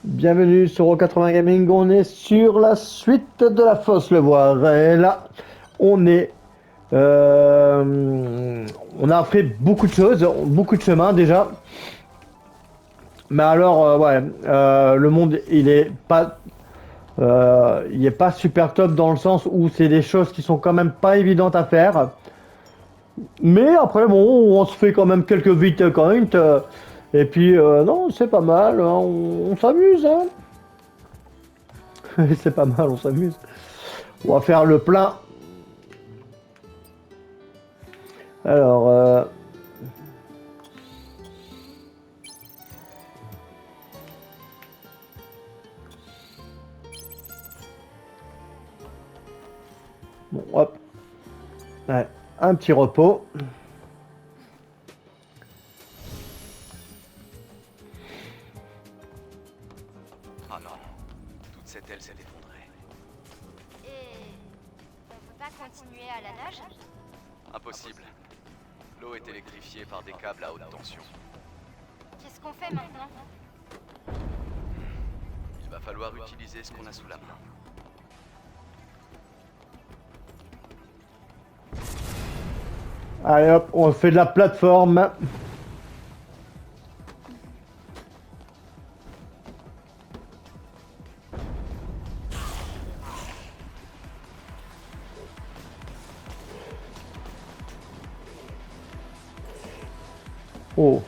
Bienvenue sur O80 Gaming, on est sur la suite de la fosse le voir. Et là, on est... on a fait beaucoup de choses, beaucoup de chemin déjà. Mais alors, ouais, le monde, il est pas super top dans le sens où c'est des choses qui sont quand même pas évidentes à faire. Mais après, bon, on se fait quand même quelques bitcoins. Et puis, non, c'est pas mal, hein, on s'amuse, hein. C'est pas mal, on s'amuse. On va faire le plein. Alors, bon, hop. Ouais, un petit repos. Ah non, toute cette aile s'est effondrée. Et on peut pas continuer à la nage? Impossible. L'eau est électrifiée par des câbles à haute tension. Qu'est-ce qu'on fait maintenant? Il va falloir utiliser ce qu'on a sous la main. Allez hop, on fait de la plateforme. Oh.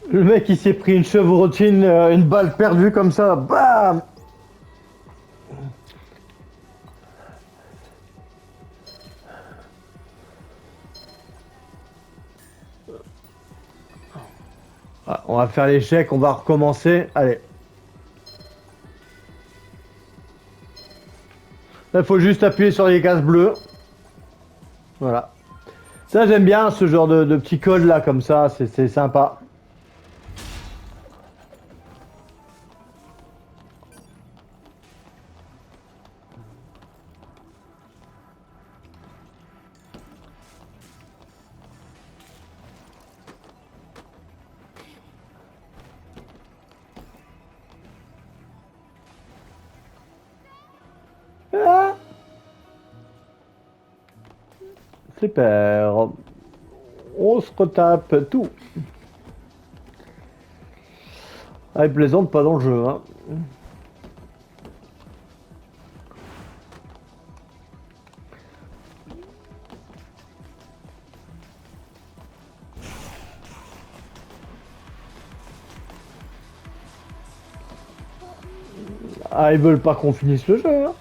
Le mec il s'est pris une chevrotine, une balle perdue comme ça, bam. Ah, on va faire l'échec, on va recommencer. Allez. Là, il faut juste appuyer sur les cases bleues. Voilà. Ça j'aime bien ce genre de petit code là comme ça, c'est sympa. Ah, super. On se retape tout. Ah, il plaisante pas dans le jeu, hein. Ah, ils veulent pas qu'on finisse le jeu, hein.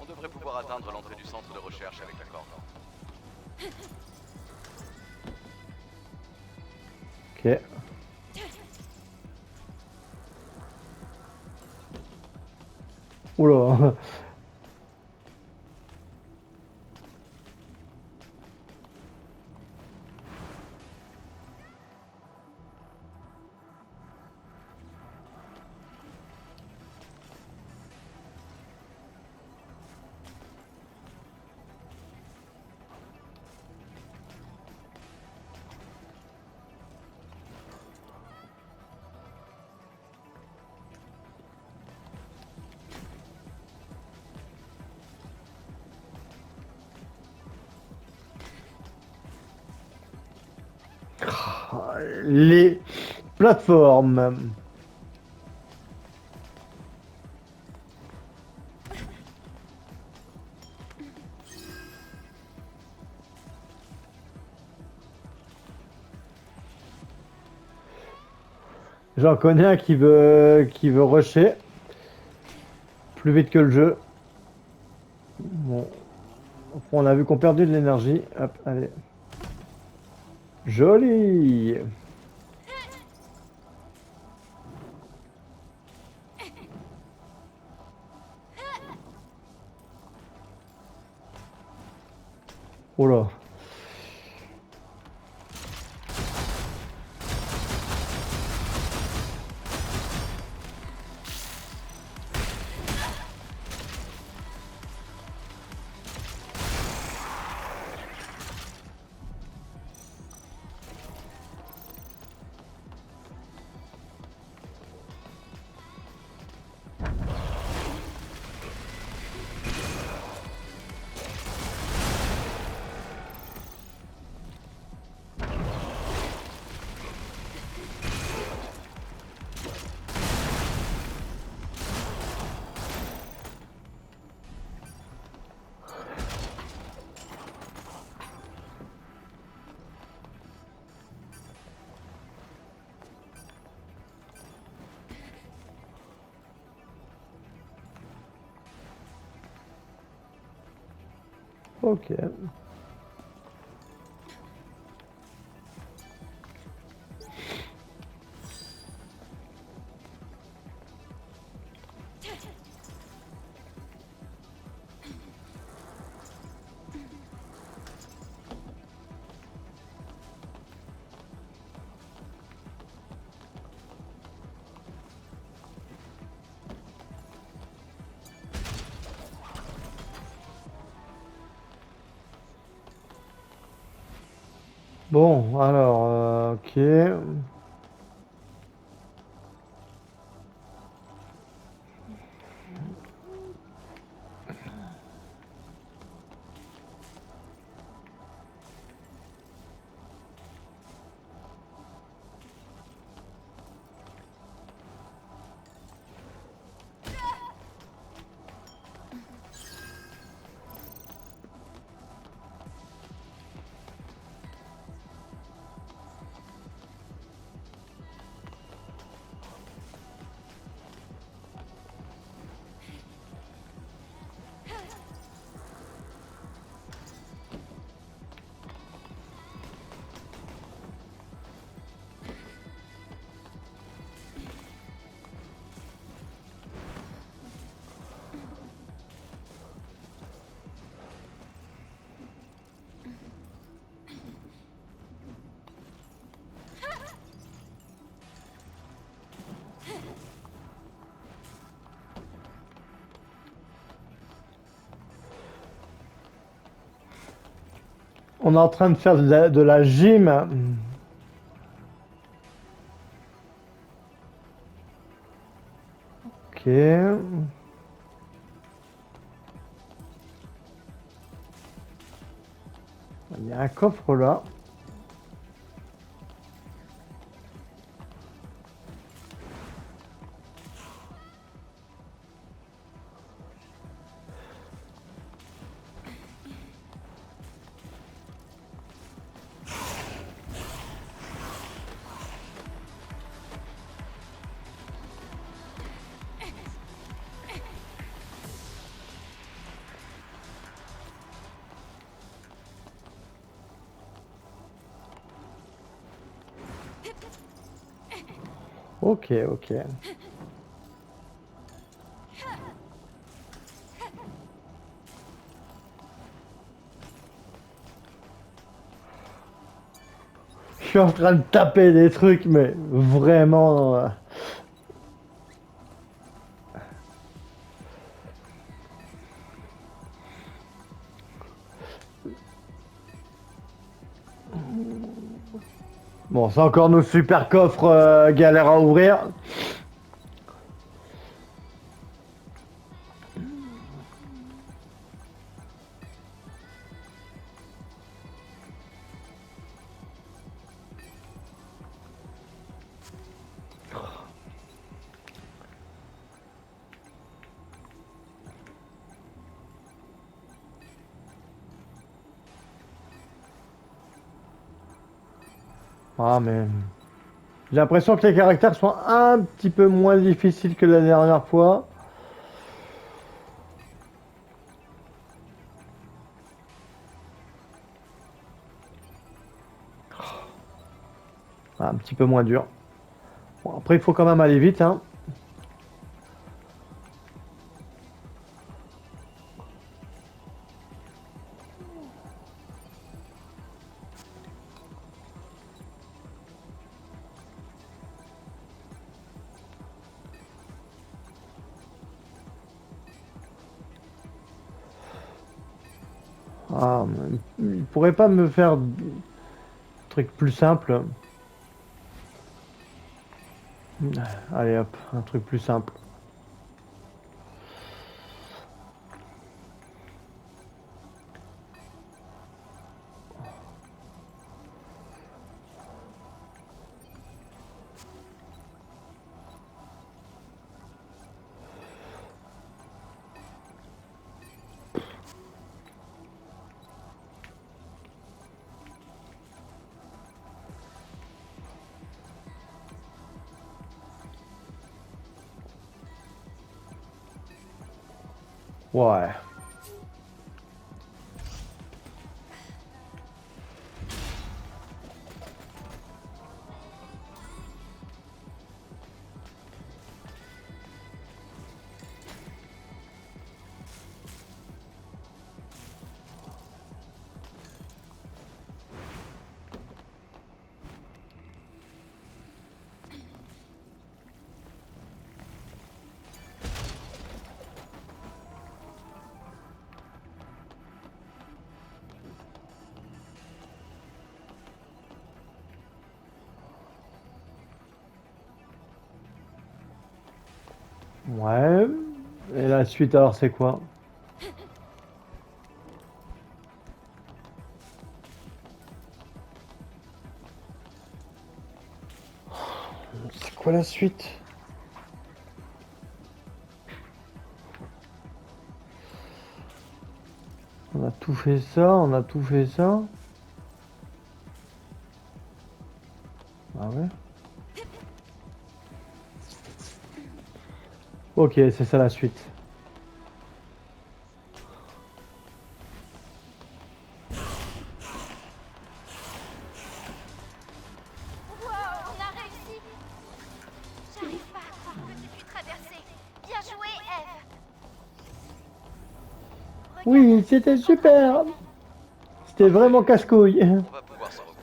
On devrait pouvoir atteindre l'entrée du centre de recherche avec la corde. Ok. Oula. les plateformes. J'en connais un qui veut rusher plus vite que le jeu. Bon, on a vu qu'on perdait de l'énergie. Hop, allez. Joli. Oh là. Ok. Bon, alors, ok. On est en train de faire de la gym. Ok. Il y a un coffre là. Ok, ok. Je suis en train de taper des trucs, mais vraiment. Bon, c'est encore nos super coffres galère à ouvrir. Ah, mais... J'ai l'impression que les caractères sont un petit peu moins difficiles que la dernière fois. Ah, un petit peu moins dur. Bon, après, il faut quand même aller vite, hein. Ah, mais il pourrait pas me faire un truc plus simple. Allez hop, un truc plus simple. Ouais. Ouais. Et la suite, alors, c'est quoi? C'est quoi la suite? On a tout fait ça, on a tout fait ça. Ah ouais? Ok, c'est ça la suite. Wow, on a réussi. J'arrive pas à croire que tu puisses traverser. Bien joué, Eve. Oui, c'était super. C'était vraiment casse-couille. On va pouvoir s'en recouper.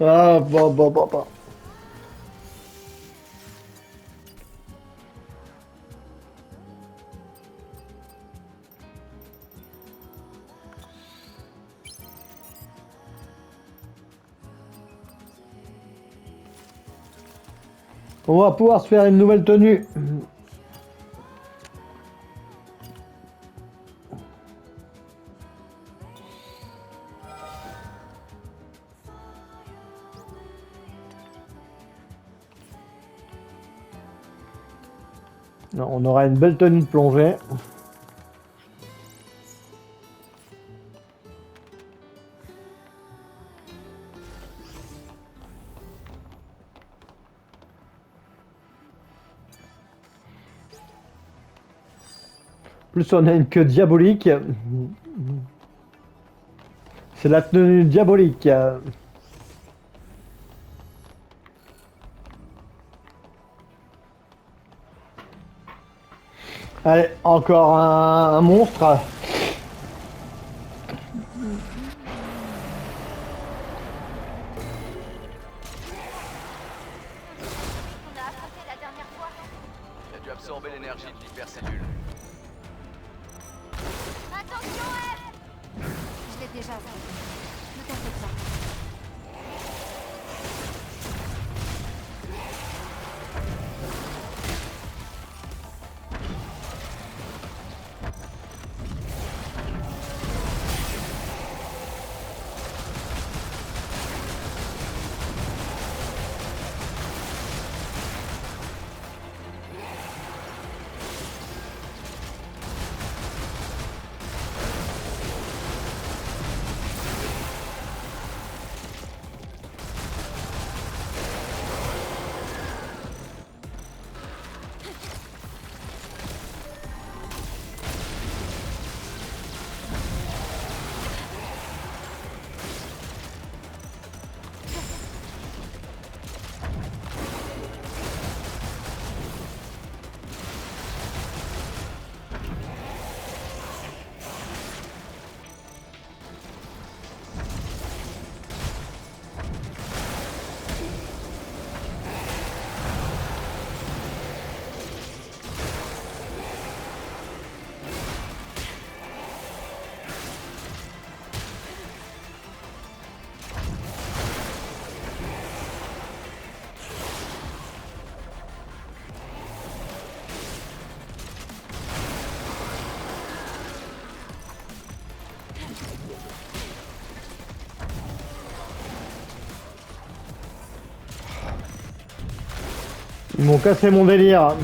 Ah, bon, bon, bon, bon. On va pouvoir se faire une nouvelle tenue. On aura une belle tenue de plongée. Plus on a une queue diabolique. C'est la tenue diabolique. Allez, encore un monstre. On a affronté la dernière fois. Il a dû absorber l'énergie de l'hypercellule. Attention, Eve. Je l'ai déjà vu. Ne t'inquiète pas. Ils m'ont cassé mon délire.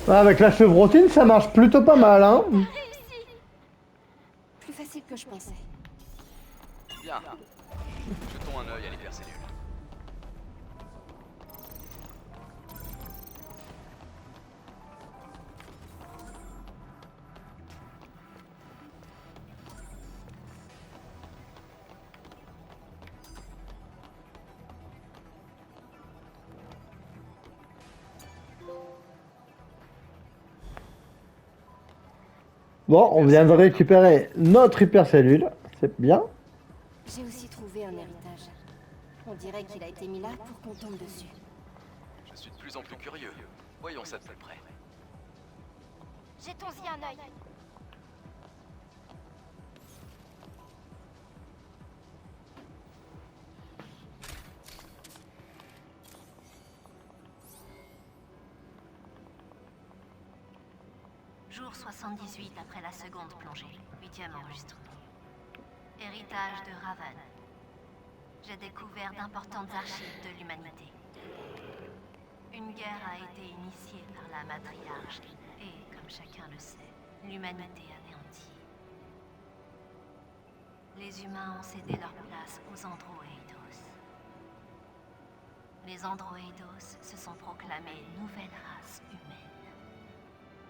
Ouais, avec la chevrotine, ça marche plutôt pas mal, hein. Réussi. Plus facile que je pensais. Bien. Jetons un œil à l'hypercellule. Bon, on vient de récupérer notre hypercellule. C'est bien. J'ai aussi trouvé un héritage. On dirait qu'il a été mis là pour qu'on tombe dessus. Je suis de plus en plus curieux. Voyons ça de plus près. Jetons-y un œil. Jour 78 après la seconde plongée, 8e enregistrement. Héritage de Raven. J'ai découvert d'importantes archives de l'humanité. Une guerre a été initiée par la matriarche et, comme chacun le sait, l'humanité anéantie. Les humains ont cédé leur place aux androïdos. Les androïdos se sont proclamés nouvelle race humaine.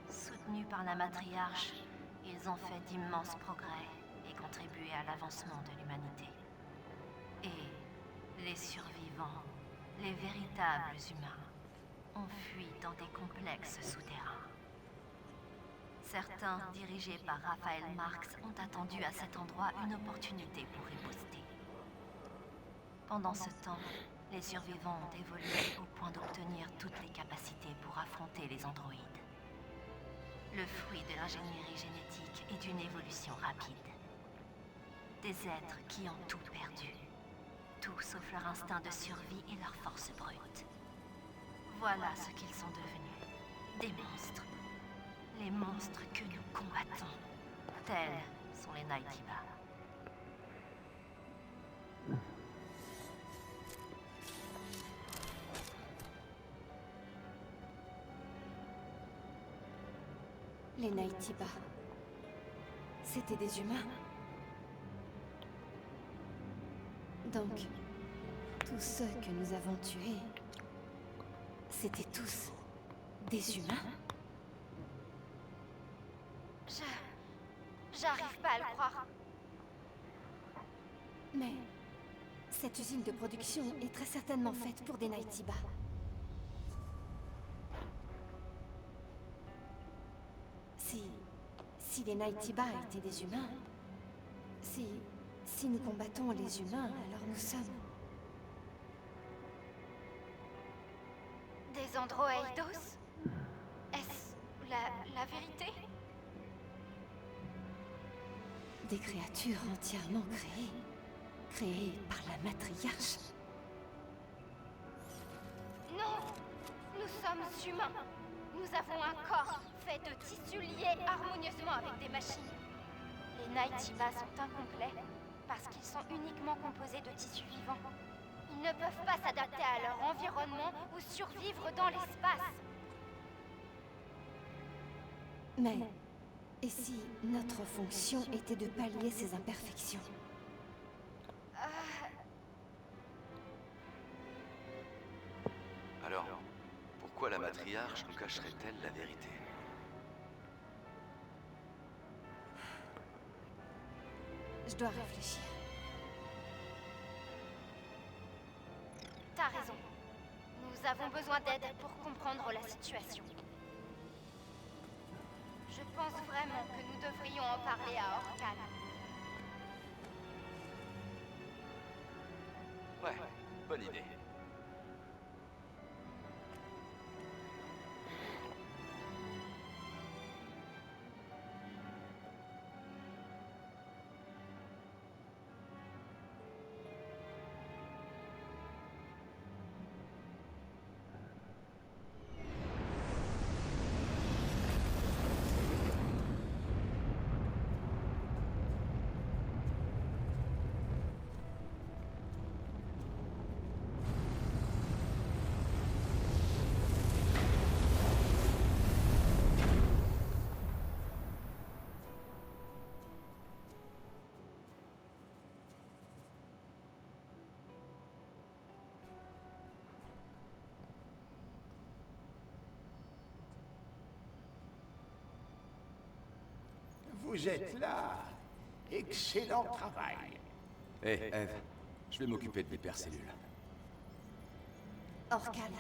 Soutenus par la matriarche, ils ont fait d'immenses progrès et contribué à l'avancement de l'humanité. Et les survivants, les véritables humains, ont fui dans des complexes souterrains. Certains, dirigés par Raphaël Marx, ont attendu à cet endroit une opportunité pour riposter. Pendant ce temps, les survivants ont évolué au point d'obtenir toutes les capacités pour affronter les androïdes. Le fruit de l'ingénierie génétique et d'une évolution rapide. Des êtres qui ont tout perdu. Tout sauf leur instinct de survie et leur force brute. Voilà ce qu'ils sont devenus. Des monstres. Les monstres que nous combattons. Tels sont les Naytiba. Les Naytiba. C'était des humains. Donc, tous ceux que nous avons tués, c'étaient tous des humains? J'arrive pas à le croire. Mais cette usine de production est très certainement faite pour des Naytiba. Si les Naytiba étaient des humains, si nous combattons les humains, alors nous sommes... Des androïdos? Est-ce la vérité? Des créatures entièrement créées par la matriarche. Non! Nous sommes humains. Nous avons un corps fait de tissus liés harmonieusement avec des machines. Les Naytiba sont incomplets parce qu'ils sont uniquement composés de tissus vivants. Ils ne peuvent pas s'adapter à leur environnement ou survivre dans l'espace. Mais, et si notre fonction était de pallier ces imperfections? Alors, pourquoi la matriarche nous cacherait-elle la vérité? Je dois réfléchir. T'as raison. Nous avons besoin d'aide pour comprendre la situation. Je pense vraiment que nous devrions en parler à Orcal. Ouais, bonne idée. Vous êtes là. Excellent travail. Hé, Eve, je vais m'occuper de l'hypercellule. Orcal,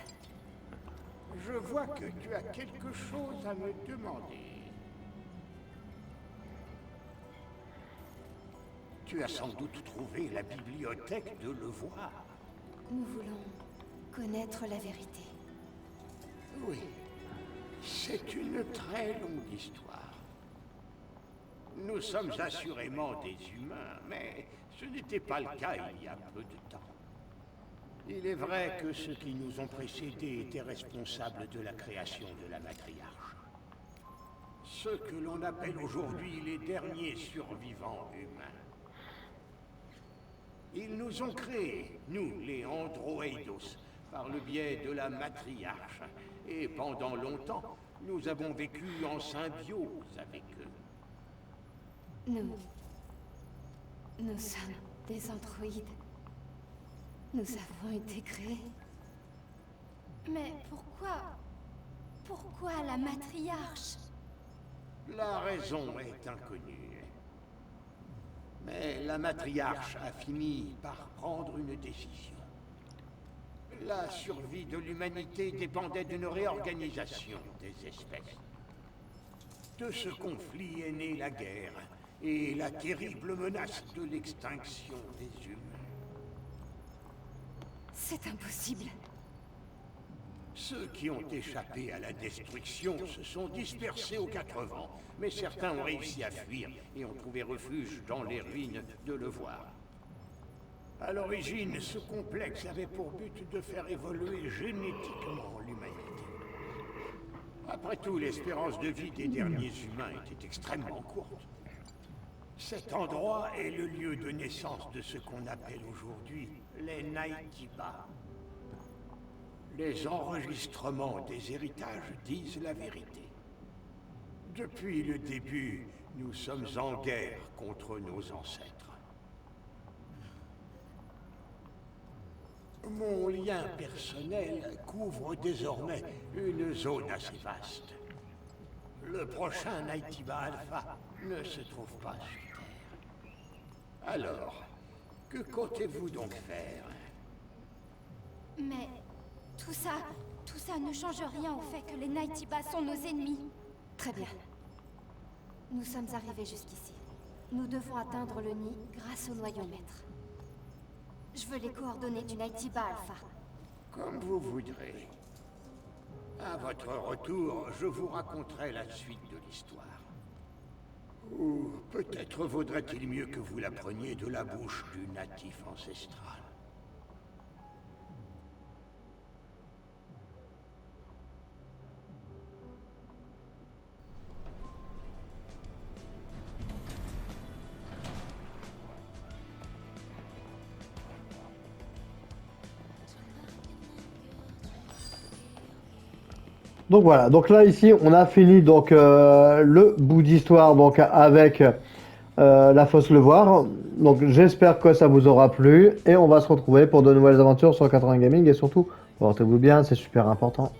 Je vois que tu as quelque chose à me demander. Tu as sans doute trouvé la bibliothèque de Levoir. nous voulons connaître la vérité. Oui, c'est une très longue histoire. Nous sommes assurément des humains, mais ce n'était pas le cas il y a peu de temps. Il est vrai que ceux qui nous ont précédés étaient responsables de la création de la matriarche. Ceux que l'on appelle aujourd'hui les derniers survivants humains. Ils nous ont créés, nous, les Androidos, par le biais de la matriarche. Et pendant longtemps, nous avons vécu en symbiose avec eux. Nous sommes des androïdes. Nous avons été créés. Mais pourquoi? Pourquoi la matriarche? La raison est inconnue. Mais la matriarche a fini par prendre une décision. La survie de l'humanité dépendait d'une réorganisation des espèces. De ce conflit est née la guerre et la terrible menace de l'extinction des humains. C'est impossible. Ceux qui ont échappé à la destruction se sont dispersés aux quatre vents, mais certains ont réussi à fuir et ont trouvé refuge dans les ruines de Levoir. À l'origine, ce complexe avait pour but de faire évoluer génétiquement l'humanité. Après tout, l'espérance de vie des derniers humains était extrêmement courte. Cet endroit est le lieu de naissance de ce qu'on appelle aujourd'hui les Naytiba. Les enregistrements des héritages disent la vérité. Depuis le début, nous sommes en guerre contre nos ancêtres. Mon lien personnel couvre désormais une zone assez vaste. Le prochain Naytiba Alpha ne se trouve pas sur Terre. Alors, que comptez-vous donc faire? Mais tout ça ne change rien au fait que les Naytiba sont nos ennemis. Très bien. Nous sommes arrivés jusqu'ici. Nous devons atteindre le nid grâce au noyau maître. Je veux les coordonnées du Naytiba Alpha. Comme vous voudrez. À votre retour, je vous raconterai la suite de l'histoire. Ou peut-être vaudrait-il mieux que vous l'appreniez de la bouche du natif ancestral. Donc voilà, donc là ici on a fini donc le bout d'histoire donc avec la fosse Levoir. Donc j'espère que ça vous aura plu et on va se retrouver pour de nouvelles aventures sur 80 Gaming et surtout portez-vous bien, c'est super important.